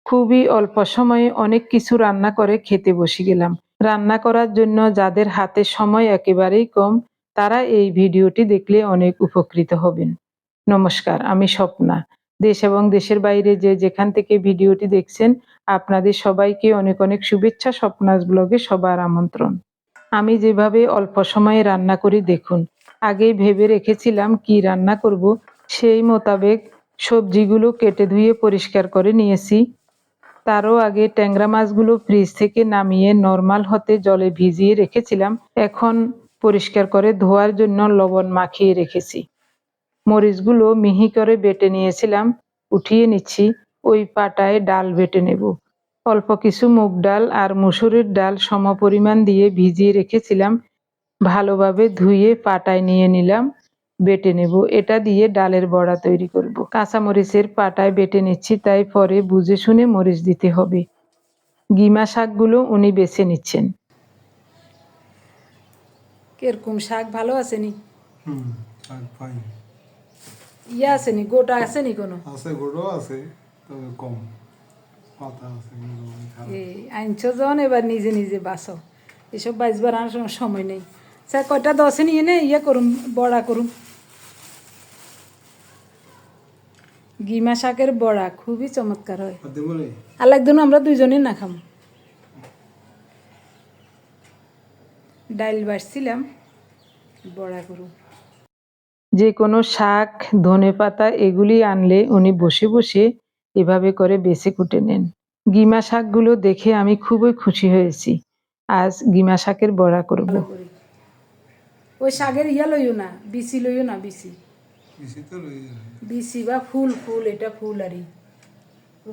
খুবই অল্প সময়ে অনেক কিছু রান্না করে খেতে বসে গেলাম। রান্না করার জন্য যাদের হাতে সময় একেবারেই কম, তারা এই ভিডিওটি দেখলে অনেক উপকৃত হবেন। নমস্কার, আমি স্বপ্না। দেশ এবং দেশের বাইরে যে যেখান থেকে ভিডিওটি দেখছেন, আপনাদের সবাইকে অনেক অনেক শুভেচ্ছা। স্বপ্নাস ব্লগে সবার আমন্ত্রণ। আমি যেভাবে অল্প সময়ে রান্না করি দেখুন। আগেই ভেবে রেখেছিলাম কি রান্না করব, সেই মোতাবেক সবজিগুলো কেটে ধুয়ে পরিষ্কার করে নিয়েছি। তারও আগে ট্যাংরা মাছগুলো ফ্রিজ থেকে নামিয়ে নরমাল হতে জলে ভিজিয়ে রেখেছিলাম। এখন পরিষ্কার করে ধোয়ার জন্য লবণ মাখিয়ে রেখেছি। মরিচগুলো মিহি করে বেটে নিয়েছিলাম, উঠিয়ে নিচ্ছি। ওই পাটায় ডাল বেটে নেব। অল্প কিছু মুগ ডাল আর মসুরের ডাল সমপরিমাণ দিয়ে ভিজিয়ে রেখেছিলাম। ভালোভাবে ধুয়ে পাটায় নিয়ে নিলাম, বেটে নেব। এটা দিয়ে ডালের বড়া তৈরি করব। কাঁচামরিচের পাটায় বেটে নিচ্ছি, তাই পরে বুঝে শুনে মরিচ দিতে হবে। গিমা শাকগুলো উনি বেছে নিচ্ছেন। কিরকম শাক ভালো আছে নি? শাক পাই। ইয়া আছে নি, গোটা আছে নি কোনো? আছে, গোড়ো আছে, তবে কম পাতা আছে। এই আনছো যখন এবার নিজে নিজে বাসো, এসব বাঁচবার আর সময় নেই। স্যার কয়টা দশে নিয়ে নে, ইয়ে করুম, বড়া করুম। গিমা শাকের বড়া খুবই চমৎকার হয়। আর একদিন আমরা দুইজনে না খাম। ডাইল বাড়ছিলাম, বড়া করুম। যে কোনো শাক, ধনেপাতা এগুলি আনলে উনি বসে বসে এভাবে করে বেছে কুটে নেন। গিমা শাকগুলো দেখে আমি খুবই খুশি হয়েছি। আজ গিমা শাকের বড়া করব। ওই শাকের ইয়া লইও না, বিচি লইও না, বিচি বিচি বা ফুল, ফুল এটা ফুল আরই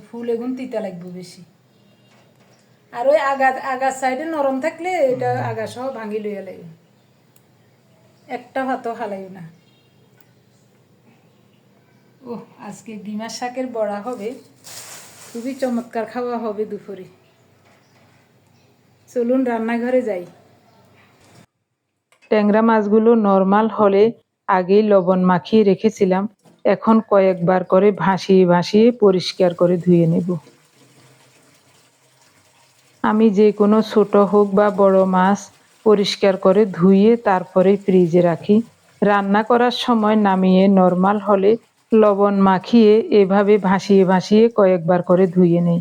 ফুল এগুন তিতা লাগবে বেশি। আর ওই আগার সাইডে নরম থাকলে এটা আগা সহ ভাঙি লইয়া লাগে, একটা ভাতও হালাইও না। ও আজকে ডিমার শাকের বড়া হবে, খুবই চমৎকার খাওয়া হবে দুপুরে। চলুন রান্নাঘরে যাই। ট্যাংরা মাছগুলো নরমাল হলে আগেই লবণ মাখিয়ে রেখেছিলাম। এখন কয়েকবার করে ভাসিয়ে ভাসিয়ে পরিষ্কার করে ধুয়ে নেব। আমি যে কোনো ছোট হোক বা বড় মাছ পরিষ্কার করে ধুয়ে তারপরে ফ্রিজে রাখি। রান্না করার সময় নামিয়ে নরমাল হলে লবণ মাখিয়ে এভাবে ভাসিয়ে ভাসিয়ে কয়েকবার করে ধুয়ে নেই।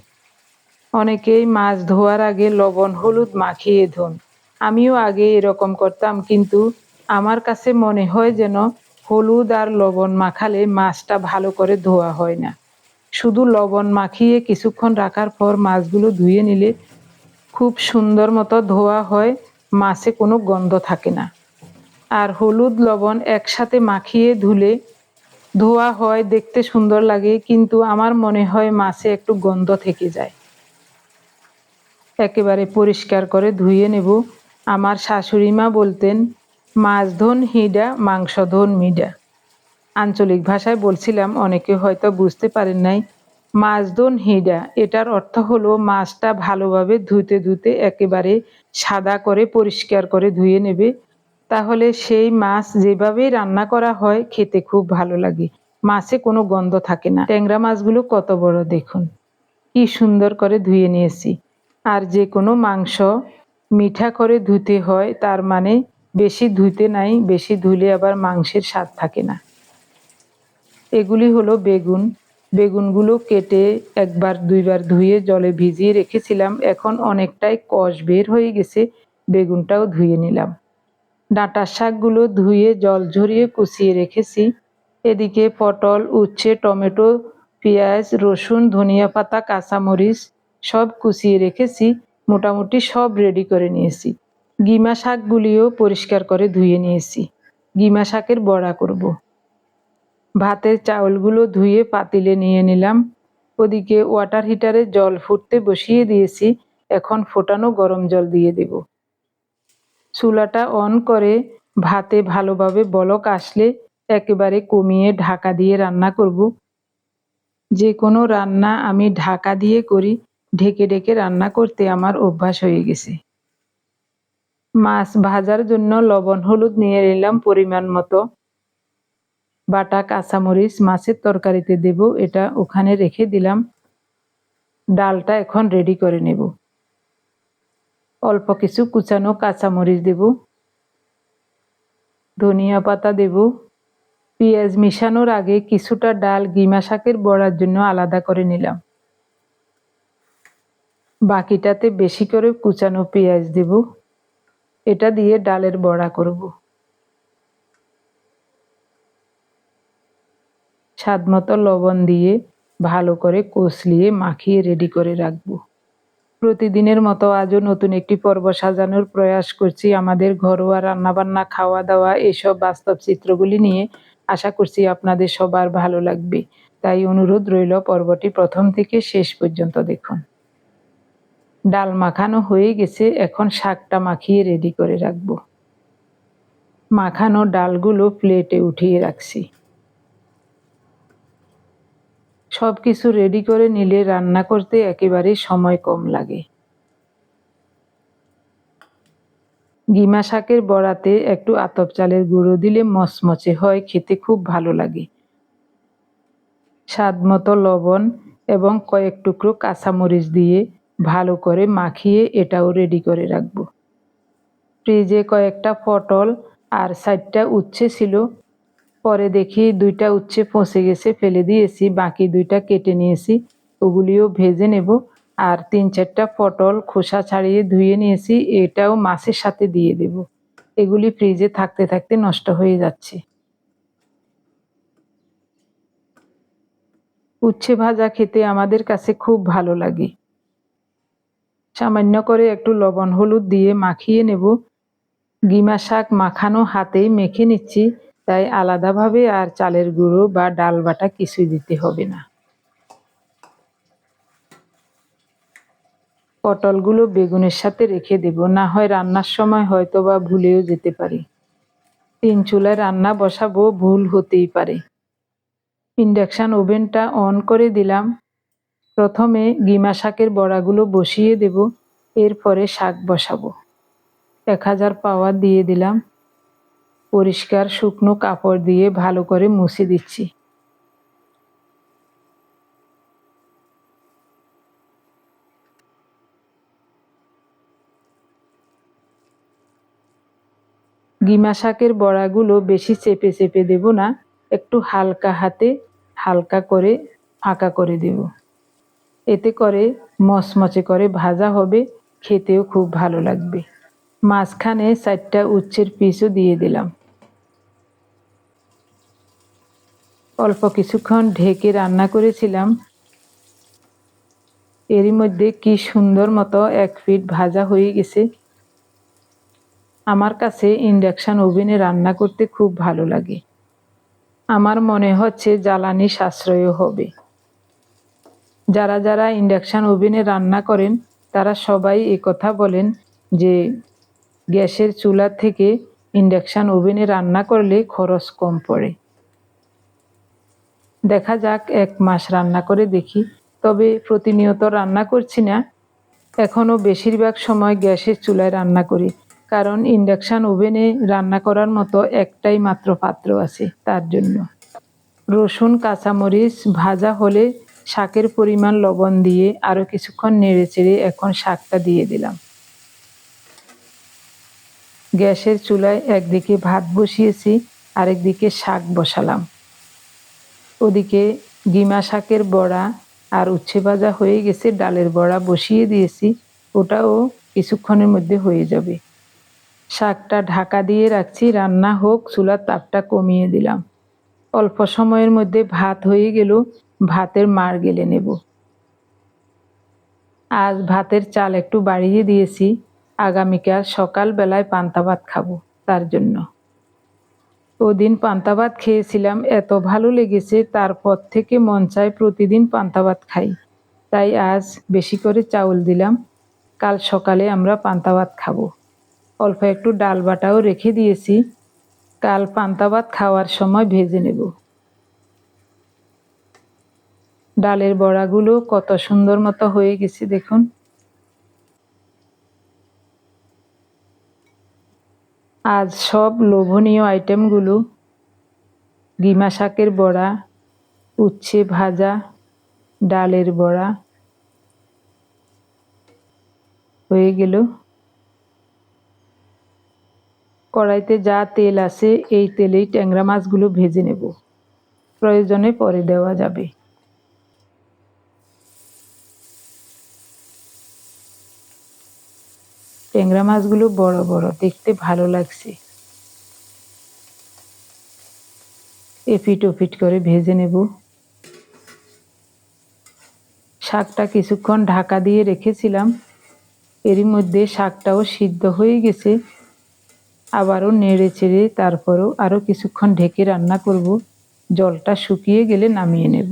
অনেকেই মাছ ধোয়ার আগে লবণ হলুদ মাখিয়ে ধোন। আমিও আগে এরকম করতাম, কিন্তু আমার কাছে মনে হয় যেন হলুদ আর লবণ মাখালে মাছটা ভালো করে ধোয়া হয় না। শুধু লবণ মাখিয়ে কিছুক্ষণ রাখার পর মাছগুলো ধুয়ে নিলে খুব সুন্দর মতো ধোয়া হয়, মাছে কোনো গন্ধ থাকে না। আর হলুদ লবণ একসাথে মাখিয়ে ধোয়া হয়, দেখতে সুন্দর লাগে, কিন্তু আমার মনে হয় মাছে একটু গন্ধ থেকে যায়। একেবারে পরিষ্কার করে ধুয়ে নেব। আমার শাশুড়ি মা বলতেন, মাছ ধন হিডা, মাংস ধন মিডা। আঞ্চলিক ভাষায় বলছিলাম, অনেকে হয়তো বুঝতে পারেন নাই। মাছ ধন হিডা, এটার অর্থ হলো মাছটা ভালোভাবে ধুতে ধুতে একেবারে সাদা করে পরিষ্কার করে ধুয়ে নেবে। তাহলে সেই মাছ যেভাবেই রান্না করা হয় খেতে খুব ভালো লাগে, মাছে কোনো গন্ধ থাকে না। ট্যাংরা মাছগুলো কত বড় দেখুন, কি সুন্দর করে ধুয়ে নিয়েছি। আর যে কোনো মাংস মিঠা করে ধুতে হয়, তার মানে বেশি ধুতে নাই, বেশি ধুলে আবার মাংসের স্বাদ থাকে না। এগুলি হলো বেগুন। বেগুনগুলো কেটে একবার দুইবার ধুয়ে জলে ভিজিয়ে রেখেছিলাম। এখন অনেকটাই কষ বের হয়ে গেছে, বেগুনটাও ধুয়ে নিলাম। ডাঁটার শাকগুলো ধুয়ে জল ঝরিয়ে কুচিয়ে রেখেছি। এদিকে পটল, উচ্ছে, টমেটো, পেঁয়াজ, রসুন, ধনিয়া পাতা, কাঁচামরিচ সব কুচিয়ে রেখেছি। মোটামুটি সব রেডি করে নিয়েছি। গিমা শাকগুলিও পরিষ্কার করে ধুয়ে নিয়েছি। গিমা শাকের বড়া করব। ভাতের চাউলগুলো ধুয়ে পাতিলে নিয়ে নিলাম। ওদিকে ওয়াটার হিটারে জল ফুটতে বসিয়ে দিয়েছি। এখন ফোটানো গরম জল দিয়ে দেব। চুলাটা অন করে ভাতে ভালোভাবে বলক আসলে একেবারে কমিয়ে ঢাকা দিয়ে রান্না করব। যে কোনো রান্না আমি ঢাকা দিয়ে করি, ঢেকে ঢেকে রান্না করতে আমার অভ্যাস হয়ে গেছে। মাছ ভাজার জন্য লবণ হলুদ নিয়ে নিলাম পরিমাণ মতো। বাটা কাঁচামরিচ মাছের তরকারিতে দেব, এটা ওখানে রেখে দিলাম। ডালটা এখন রেডি করে নেব। অল্প কিছু কুচানো কাঁচামরিচ দেব, ধনিয়া পাতা দেব। পেঁয়াজ মিশানোর আগে কিছুটা ডাল গিমা শাকের বড়ার জন্য আলাদা করে নিলাম। বাকিটাতে বেশি করে কুচানো পেঁয়াজ দেব। এটা দিয়ে ডালের বড়া করব। স্বাদমতো লবণ দিয়ে ভালো করে কষলিয়ে মাখিয়ে রেডি করে রাখবো। প্রতিদিনের মতো আজও নতুন একটি পর্ব সাজানোর প্রয়াস করছি আমাদের ঘরোয়া রান্নাবান্না, খাওয়া দাওয়া, এসব বাস্তব চিত্রগুলি নিয়ে। আশা করছি আপনাদের সবার ভালো লাগবে। তাই অনুরোধ রইল পর্বটি প্রথম থেকে শেষ পর্যন্ত দেখুন। ডাল মাখানো হয়ে গেছে, এখন শাকটা মাখিয়ে রেডি করে রাখবো। মাখানো ডালগুলো প্লেটে উঠিয়ে রাখছি। সব কিছু রেডি করে নিলে রান্না করতে একেবারে সময় কম লাগে। গিমা শাকের বড়াতে একটু আতপ চালের গুঁড়ো দিলে মচমচে হয়, খেতে খুব ভালো লাগে। স্বাদমতো লবণ এবং কয়েক টুকরো কাঁচামরিচ দিয়ে ভালো করে মাখিয়ে এটাও রেডি করে রাখবো। ফ্রিজে কয়েকটা পটল আর 4টা উচ্ছে ছিল। পরে দেখি 2টা উচ্ছে পচে গেছে, ফেলে দিয়েছি। বাকি 2টা কেটে নিয়েছি, ওগুলিও ভেজে নেব। আর 3-4টা পটল খোসা ছাড়িয়ে ধুয়ে নিয়েছি, এটাও মাছের সাথে দিয়ে দেব। এগুলি ফ্রিজে থাকতে থাকতে নষ্ট হয়ে যাচ্ছে। উচ্ছে ভাজা খেতে আমাদের কাছে খুব ভালো লাগে। সামান্য করে একটু লবণ হলুদ দিয়ে মাখিয়ে নেব। গিমা শাক মাখানো হাতেই মেখে নিচ্ছি, তাই আলাদাভাবে আর চালের গুঁড়ো বা ডাল বাটা কিছুই দিতে হবে না। পটলগুলো বেগুনের সাথে রেখে দেব, না হয় রান্নার সময় হয়তো বা ভুলেও যেতে পারি। 3 চুলায় রান্না বসাবো, ভুল হতেই পারে। ইন্ডাকশন ওভেনটা অন করে দিলাম। প্রথমে গিমা শাকের বড়াগুলো বসিয়ে দেব, এরপরে শাক বসাবো। 1000 পাওয়ার দিয়ে দিলাম। পরিষ্কার শুকনো কাপড় দিয়ে ভালো করে মুছে দিচ্ছি। গিমা শাকের বড়াগুলো বেশি চেপে চেপে দেব না, একটু হালকা হাতে হালকা করে ফাঁকা করে দেব। এতে করে মচমচে করে ভাজা হবে, খেতেও খুব ভালো লাগবে। মাঝখানে 4টা উচ্ছের পিসও দিয়ে দিলাম। অল্প কিছুক্ষণ ঢেকে রান্না করেছিলাম, এরই মধ্যে কি সুন্দর মতো 1 পিঠ ভাজা হয়ে গেছে। আমার কাছে ইন্ডাকশন ওভেনে রান্না করতে খুব ভালো লাগে। আমার মনে হচ্ছে জ্বালানি সাশ্রয়ও হবে। যারা যারা ইন্ডাকশন ওভেনে রান্না করেন তারা সবাই কথা বলেন যে গ্যাসের চুলা থেকে ইন্ডাকশন ওভেনে রান্না করলে খরচ কম পড়ে। দেখা যাক 1 মাস রান্না করে দেখি। তবে প্রতিনিয়ত রান্না করছি না, এখনও বেশিরভাগ সময় গ্যাসের চুলায় রান্না করি, কারণ ইন্ডাকশন ওভেনে রান্না করার মতো একটাই মাত্র পাত্র আছে, তার জন্য। রসুন কাঁচামরিচ ভাজা হলে শাকের পরিমাণ লবণ দিয়ে আরও কিছুক্ষণ নেড়েচেড়ে এখন শাকটা দিয়ে দিলাম। গ্যাসের চুলায় একদিকে ভাত বসিয়েছি, আরেকদিকে শাক বসালাম। ওদিকে গিমা শাকের বড়া আর উচ্ছে ভাজা হয়ে গেছে, ডালের বড়া বসিয়ে দিয়েছি, ওটাও কিছুক্ষণের মধ্যে হয়ে যাবে। শাকটা ঢাকা দিয়ে রাখছি, রান্না হোক, চুলার তাপটা কমিয়ে দিলাম। অল্প সময়ের মধ্যে ভাত হয়ে গেল, ভাতের মাড় গেলে নেব। আজ ভাতের চাল একটু বাড়িয়ে দিয়েছি, আগামীকাল সকালবেলায় পান্তা ভাত খাবো, তার জন্য। ওদিন পান্তা ভাত খেয়েছিলাম, এত ভালো লেগেছে, তারপর থেকে মন চায় প্রতিদিন পান্তা ভাত খাই। তাই আজ বেশি করে চাউল দিলাম, কাল সকালে আমরা পান্তা ভাত খাবো। অল্প একটু ডাল বাটাও রেখে দিয়েছি, কাল পান্তা ভাত খাওয়ার সময় ভেজে নেব। ডালের বড়াগুলো কত সুন্দর মতো হয়ে গেছে দেখুন। আজ সব লোভনীয় আইটেমগুলো, গিমা শাকের বড়া, উচ্ছে ভাজা, ডালের বড়া, হয়ে গেল। কড়াইতে যা তেল আছে এই তেলেই ট্যাংরা মাছগুলো ভেজে নেব, প্রয়োজনে পরে দেওয়া যাবে। ট্যাংরা মাছগুলো বড় বড়, দেখতে ভালো লাগছে। এপিট ওপিট করে ভেজে নেব। শাকটা কিছুক্ষণ ঢাকা দিয়ে রেখেছিলাম, এরই মধ্যে শাকটাও সিদ্ধ হয়ে গেছে। আবারও নেড়ে চেড়ে তারপরও আরও কিছুক্ষণ ঢেকে রান্না করব। জলটা শুকিয়ে গেলে নামিয়ে নেব।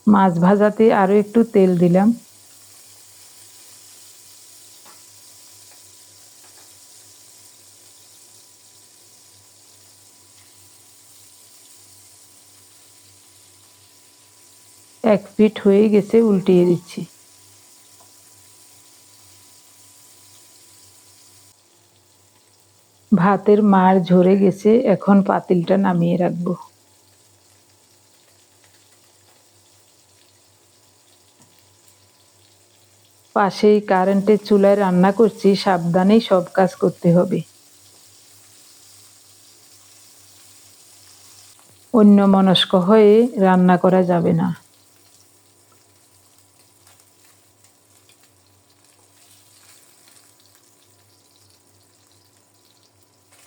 মাছ ভাজাতে আরও একটু তেল দিলাম। এক পিঠ হয়ে গেছে, উল্টিয়ে দিচ্ছি। ভাতের মাড় ঝরে গেছে, এখন পাতিলটা নামিয়ে রাখবো। পাশেই কারেন্টের চুলায় রান্না করছি, সাবধানেই সব কাজ করতে হবে। অন্যমনস্ক হয়ে রান্না করা যাবে না।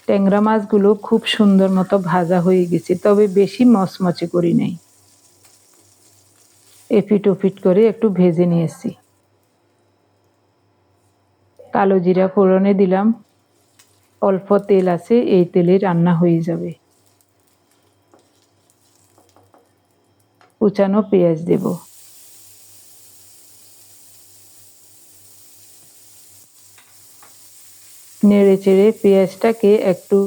ট্যাংরা মাছগুলো খুব সুন্দর মতো ভাজা হয়ে গেছে, তবে বেশি মচমচে করি নাই। এপিট ওপিট করে একটু ভেজে নিয়েছি। কালো জিরা ফোড়নে দিলাম। অল্প তেল আছে, এই তেলে রান্না হয়ে যাবে। কুচানো পেঁয়াজ দেব। নেড়ে চেড়ে পেঁয়াজটাকে একটু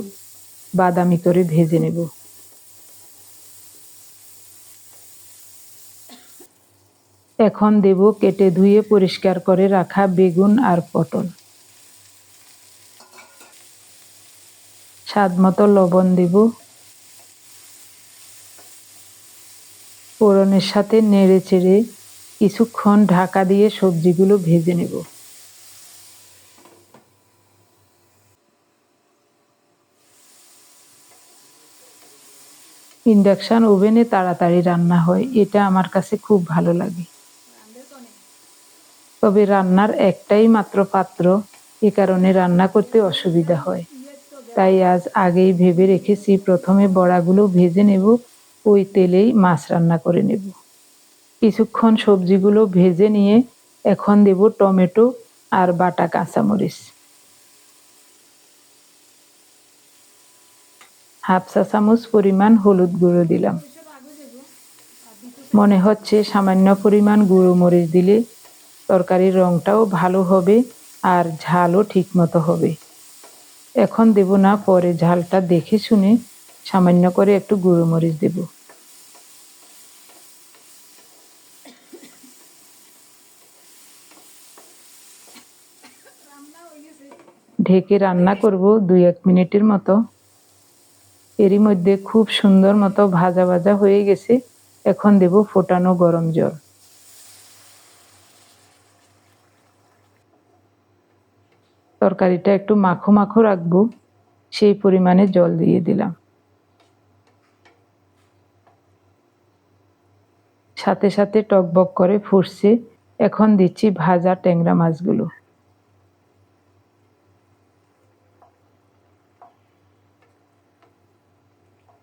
বাদামি করে ভেজে নেব। এখন দেব কেটে ধুয়ে পরিষ্কার করে রাখা বেগুন আর পটল। স্বাদমতো লবণ দেব। ফোড়নের সাথে নেড়ে চেড়ে কিছুক্ষণ ঢাকা দিয়ে সবজিগুলো ভেজে নেব। ইন্ডাকশন ওভেনে তাড়াতাড়ি রান্না হয়, এটা আমার কাছে খুব ভালো লাগে। তবে রান্নার একটাই মাত্র পাত্র, এ কারণে রান্না করতে অসুবিধা হয়। তাই আজ আগেই ভেবে রেখেছি প্রথমে বড়াগুলো ভেজে নেব, ওই তেলেই মাছ রান্না করে নেব। কিছুক্ষণ সবজিগুলো ভেজে নিয়ে এখন দেব টমেটো আর বাটা কাঁচামরিচ। হাফ চা চামচ পরিমাণ হলুদ গুঁড়ো দিলাম। মনে হচ্ছে সামান্য পরিমাণ গুঁড়ো মরিচ দিলে তরকারির রংটাও ভালো হবে আর ঝালও ঠিক মতো হবে। এখন দেব না, পরে ঝালটা দেখে শুনে সামান্য করে একটু গুঁড়ো মরিচ দেব। ঢেকে রান্না করব 2-1 মিনিটের মতো। এরই মধ্যে খুব সুন্দর মতো ভাজা ভাজা হয়ে গেছে। এখন দেব ফোটানো গরম জল। তরকারিটা একটু মাখো মাখো রাখবো, সেই পরিমাণে জল দিয়ে দিলাম। সাথে সাথে টকবক করে ফুটছে। এখন দিচ্ছি ভাজা ট্যাংরা মাছগুলো।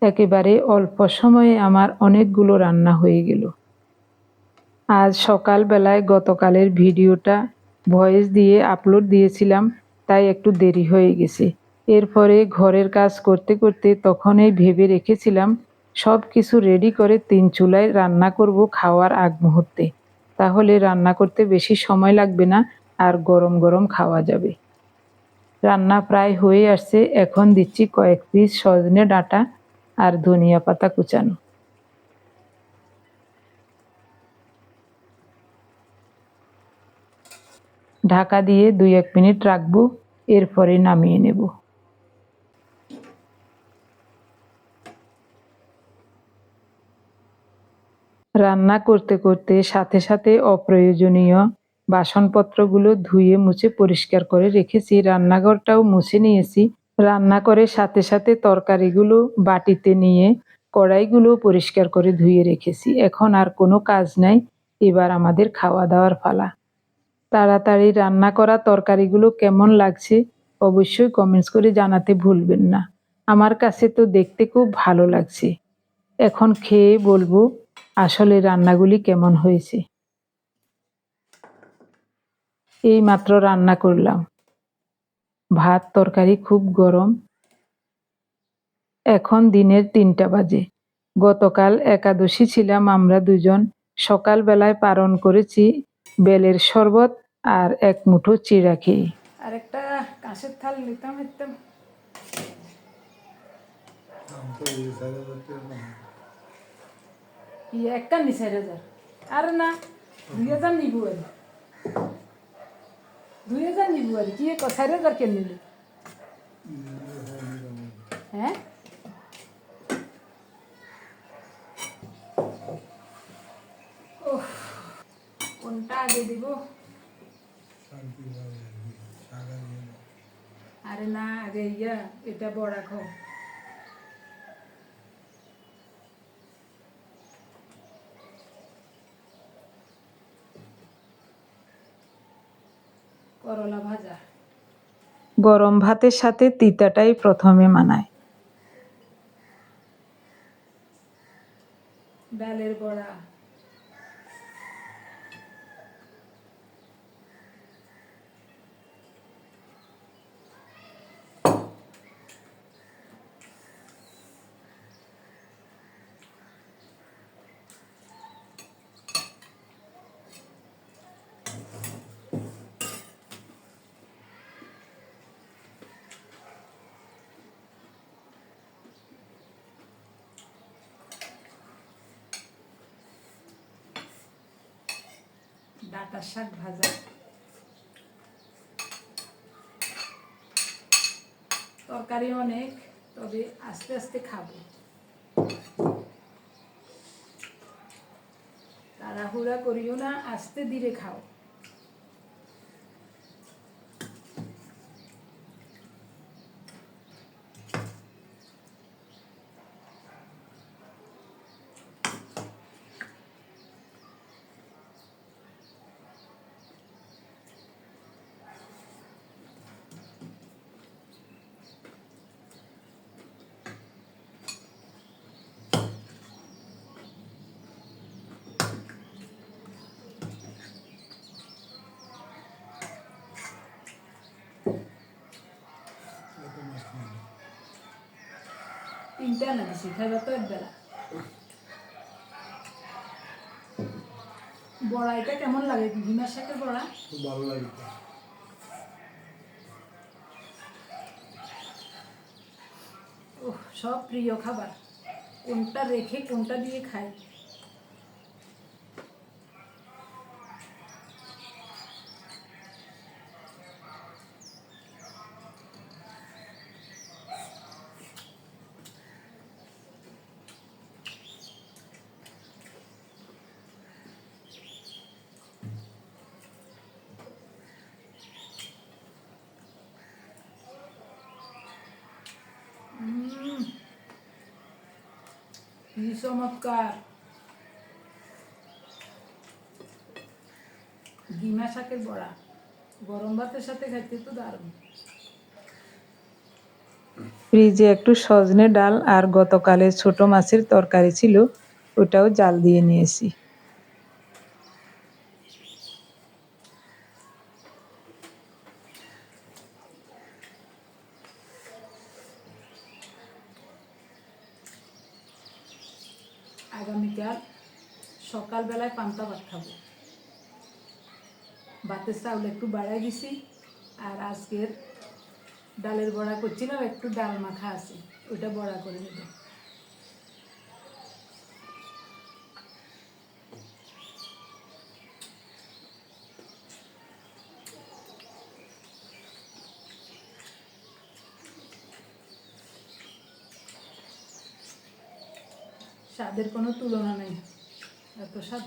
একেবারে অল্প সময়ে আমার অনেকগুলো রান্না হয়ে গেল। আজ সকালবেলায় গতকালের ভিডিওটা ভয়েস দিয়ে আপলোড দিয়েছিলাম, তাই একটু দেরি হয়ে গেছে। এরপরে ঘরের কাজ করতে করতে তখনই ভেবে রেখেছিলাম সব কিছু রেডি করে 3 চুলায় রান্না করব খাওয়ার আগ মুহূর্তে। তাহলে রান্না করতে বেশি সময় লাগবে না আর গরম গরম খাওয়া যাবে। রান্না প্রায় হয়ে আসছে, এখন দিচ্ছি কয়েক পিস সজনে ডাঁটা আর ধনিয়া পাতা কুচানো। ঢাকা দিয়ে 2-1 মিনিট রাখবো, এরপরে নামিয়ে নেব। রান্না করতে করতে সাথে সাথে অপ্রয়োজনীয় বাসনপত্রগুলো ধুয়ে মুছে পরিষ্কার করে রেখেছি, রান্নাঘরটাও মুছে নিয়েছি। রান্না করে সাথে সাথে তরকারিগুলো বাটিতে নিয়ে কড়াইগুলো পরিষ্কার করে ধুয়ে রেখেছি। এখন আর কোনো কাজ নাই, এবার আমাদের খাওয়া দাওয়ার পালা। তাড়াতাড়ি রান্না করা তরকারিগুলো কেমন লাগছে অবশ্যই কমেন্টস করে জানাতে ভুলবেন না। আমার কাছে তো দেখতে খুব ভালো লাগছে। এখন খেয়ে বলবো আসলে রান্নাগুলি কেমন হয়েছে। এই মাত্র রান্না করলাম, ভাত তরকারি খুব গরম। এখন দিনের 3টা বাজে। গতকাল একাদশী ছিলাম আমরা দুজন। সকালবেলায় পালন করেছি বেলের শরবত আর এক মুঠো চিড়া খেয়ে। আর একটা কাঁচের থাল নিতাম একদম। একটা নি 4,000, আর না 2,000 নিবো আর 2,000 নিবো আর কি 4,000 কেন নিলি? হ্যাঁ, কোনটা আগে দিব? আরে না, আগে এটা বড়া খাও। করলা ভাজা। গরম ভাতের সাথে তিতাটাই প্রথমে মানায়। ডালের বড়া। ডাঁটার শাক ভাজা। তরকারি অনেক, তবে আস্তে আস্তে খাবো, তাড়াহুড়া করিও না, আস্তে ধীরে খাও। তিনটা না দিছি, খাইবা তো একবেলা। বড়া এটা কেমন লাগে? ডিমের সাথে বড়া খুব ভালো লাগে। ওহ, সব প্রিয় খাবার, কোনটা রেখে কোনটা দিয়ে খাই। কি চমৎকার! ডিমা শাকের বড়া গরম ভাতের সাথে খাইতে তো দারুণ। ফ্রিজে একটু সজনে ডাল আর গতকালের ছোট মাছের তরকারি ছিল, ওটাও জাল দিয়ে নিয়েছি। আগামীকাল সকালবেলায় পান্তা ভাত খাবো। ভাতের চাউল একটু বাড়াই দিছি, আর আজকের ডালের বড়া করছিলাম, একটু ডাল মাখা আছে, ওইটা বড়া করে নেব। স্বাদের কোনো তুলনা নেই। এত স্বাদ।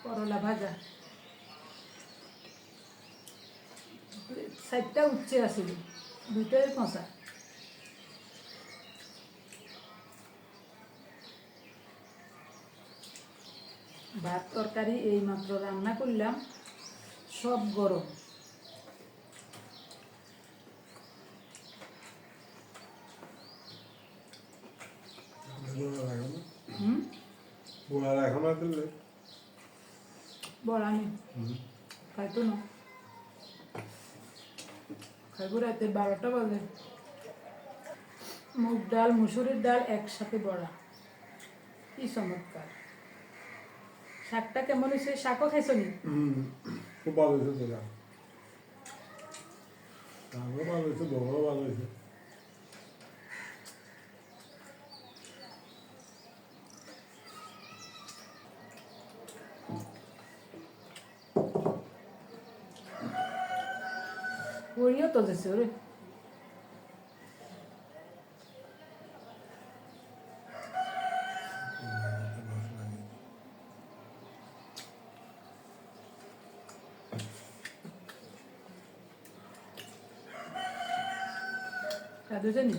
করলা ভাজা সাইডটা উচ্চে আছিল, দুইটাই কষা। ভাত তরকারি এই মাত্র রান্না করলাম, সব গরম। হুম, বোনার এখন আর দিলে বড়া নেই, খাইতো না, খাইব রাতে 12টা বাজে। মুগ ডাল মুসুরির ডাল একসাথে বড়া, কি চমৎকার। শাকটা কেমন হয়েছে? শাকও খাইছো নি? খুব ভালো হয়েছে তোরা, শাকও ভালো হয়েছে, বড়ও ভালো হয়েছে। ওইও তো যেছে ওরে। কাজু জানি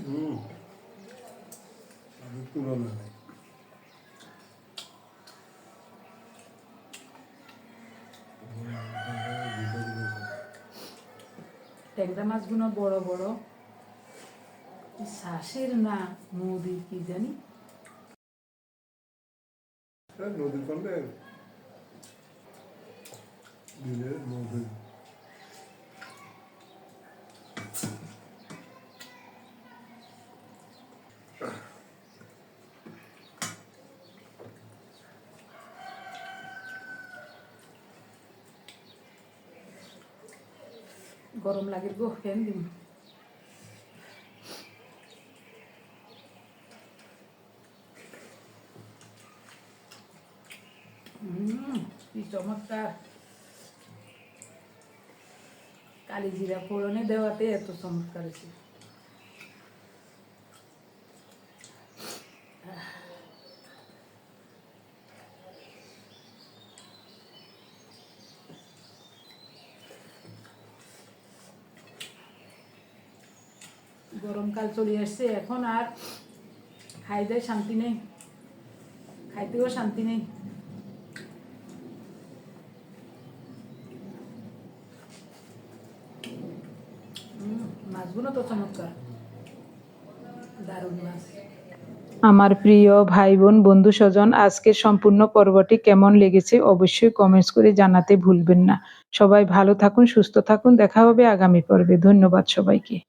আমি তুলনা নেই। ট্যাংরা মাছগুলো বড় বড়, শ্বাসের না নদীর কি জানি। নদীর কন্যে দিলে নদী গরম লাগে গো, ফ্যান দিন। কি চমৎকার। কালি জিরা ফোড়নে দেওয়াতে এত চমৎকার হয়েছে। গরমকাল চলে আসছে, এখন আর খাইতে শান্তি নেই, খাইতেও শান্তি নেই। মাছগুলো তো চমৎকার, দারুণ মাছ। আমার প্রিয় ভাই বোন বন্ধু স্বজন, আজকের সম্পূর্ণ পর্বটি কেমন লেগেছে অবশ্যই কমেন্টস করে জানাতে ভুলবেন না। সবাই ভালো থাকুন, সুস্থ থাকুন, দেখা হবে আগামী পর্বে। ধন্যবাদ সবাইকে।